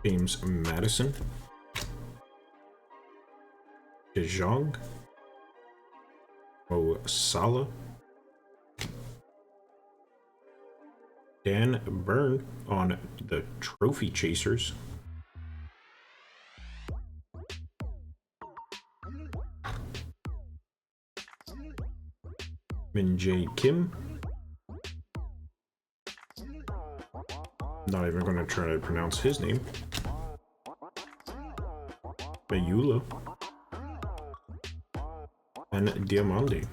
James Madison. De Jong. Mo Salah. Dan Burn on the Trophy Chasers. Min Jae Kim. Not even going to try to pronounce his name. Mayula. And Diamande.